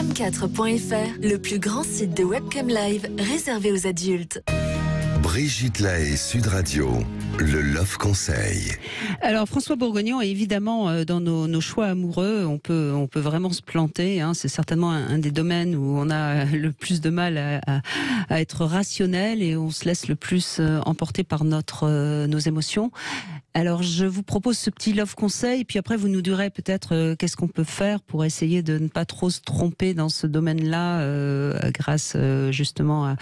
m4.fr, le plus grand site de webcam live réservé aux adultes. Brigitte Lahaie, Sud Radio, le Love Conseil. Alors François Bourgognon, évidemment, dans nos choix amoureux, on peut vraiment se planter. C'est certainement un des domaines où on a le plus de mal à être rationnel et on se laisse le plus emporter par nos émotions. Alors je vous propose ce petit Love Conseil, puis après vous nous direz peut-être qu'est-ce qu'on peut faire pour essayer de ne pas trop se tromper dans ce domaine-là, grâce justement à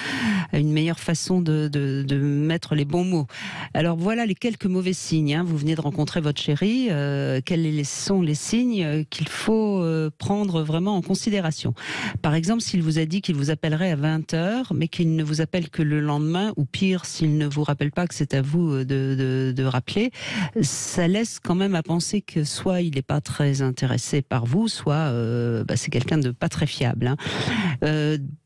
une meilleure façon de mettre les bons mots. Alors voilà les quelques mauvais signes. Vous venez de rencontrer votre chéri. Quels sont les signes qu'il faut prendre vraiment en considération? Par exemple, s'il vous a dit qu'il vous appellerait à 20h, mais qu'il ne vous appelle que le lendemain, ou pire, s'il ne vous rappelle pas que c'est à vous de rappeler, ça laisse quand même à penser que soit il n'est pas très intéressé par vous, soit c'est quelqu'un de pas très fiable.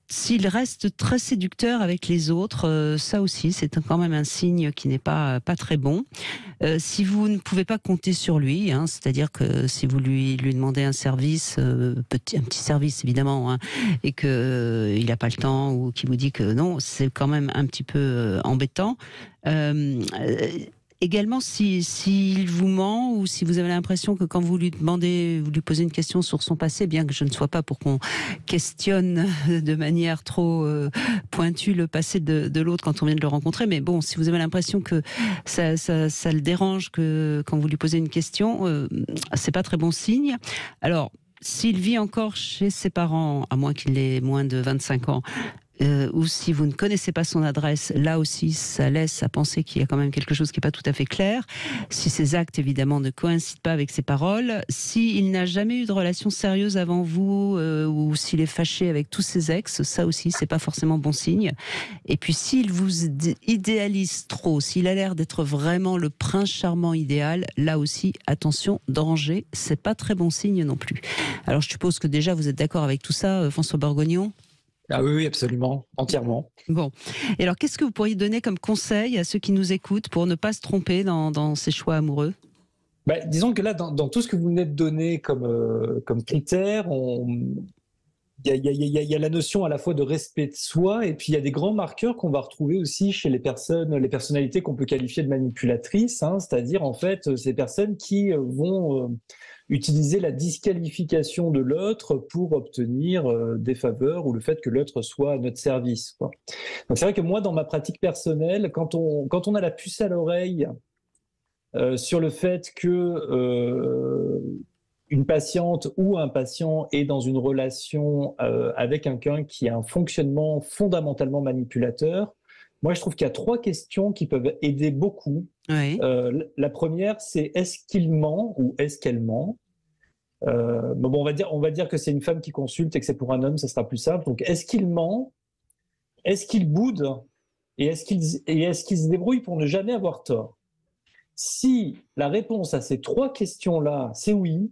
S'il reste très séducteur avec les autres, ça aussi, c'est quand même un signe qui n'est pas très bon. Si vous ne pouvez pas compter sur lui, c'est-à-dire que si vous lui demandez un service, un petit service évidemment, et qu'il n'a pas le temps ou qu'il vous dit que non, c'est quand même un petit peu embêtant. Également, s'il vous ment ou si vous avez l'impression que quand vous lui posez une question sur son passé, bien que je ne sois pas pour qu'on questionne de manière trop pointue le passé de l'autre quand on vient de le rencontrer, mais bon, si vous avez l'impression que ça le dérange que quand vous lui posez une question, c'est pas très bon signe. Alors, s'il vit encore chez ses parents, à moins qu'il ait moins de 25 ans, ou si vous ne connaissez pas son adresse, là aussi, ça laisse à penser qu'il y a quand même quelque chose qui n'est pas tout à fait clair. Si ses actes, évidemment, ne coïncident pas avec ses paroles, s'il n'a jamais eu de relation sérieuse avant vous, ou s'il est fâché avec tous ses ex, ça aussi, c'est pas forcément bon signe. Et puis, s'il vous idéalise trop, s'il a l'air d'être vraiment le prince charmant idéal, là aussi, attention, danger, c'est pas très bon signe non plus. Alors, je suppose que déjà, vous êtes d'accord avec tout ça, François Bourgognon ? Ah oui, absolument, entièrement. Bon. Et alors, qu'est-ce que vous pourriez donner comme conseil à ceux qui nous écoutent pour ne pas se tromper dans ces choix amoureux ? Disons que là, dans tout ce que vous venez de donner comme critères, il y a la notion à la fois de respect de soi, et puis il y a des grands marqueurs qu'on va retrouver aussi chez les personnalités qu'on peut qualifier de manipulatrices, c'est-à-dire en fait ces personnes qui vont utiliser la disqualification de l'autre pour obtenir des faveurs ou le fait que l'autre soit à notre service, quoi. Donc c'est vrai que moi, dans ma pratique personnelle, quand on a la puce à l'oreille sur le fait que une patiente ou un patient est dans une relation avec quelqu'un qui a un fonctionnement fondamentalement manipulateur, moi je trouve qu'il y a 3 questions qui peuvent aider beaucoup. Oui. La première, c'est est-ce qu'il ment ou est-ce qu'elle ment? On va dire que c'est une femme qui consulte et que c'est pour un homme, ça sera plus simple. Donc est-ce qu'il ment? Est-ce qu'il boude? Et est-ce qu'il se débrouille pour ne jamais avoir tort? Si la réponse à ces 3 questions-là, c'est oui,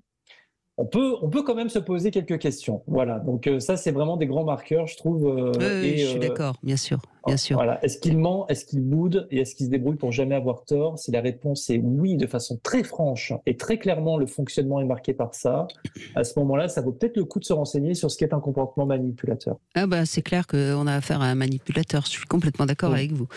on peut quand même se poser quelques questions. Voilà, donc ça, c'est vraiment des grands marqueurs, je trouve. Oui, je suis d'accord, bien sûr. Voilà. Est-ce qu'il ment, est-ce qu'il boude et est-ce qu'il se débrouille pour jamais avoir tort? Si la réponse est oui, de façon très franche et très clairement, le fonctionnement est marqué par ça, à ce moment-là, ça vaut peut-être le coup de se renseigner sur ce qu'est un comportement manipulateur. C'est clair qu'on a affaire à un manipulateur, je suis complètement d'accord avec vous.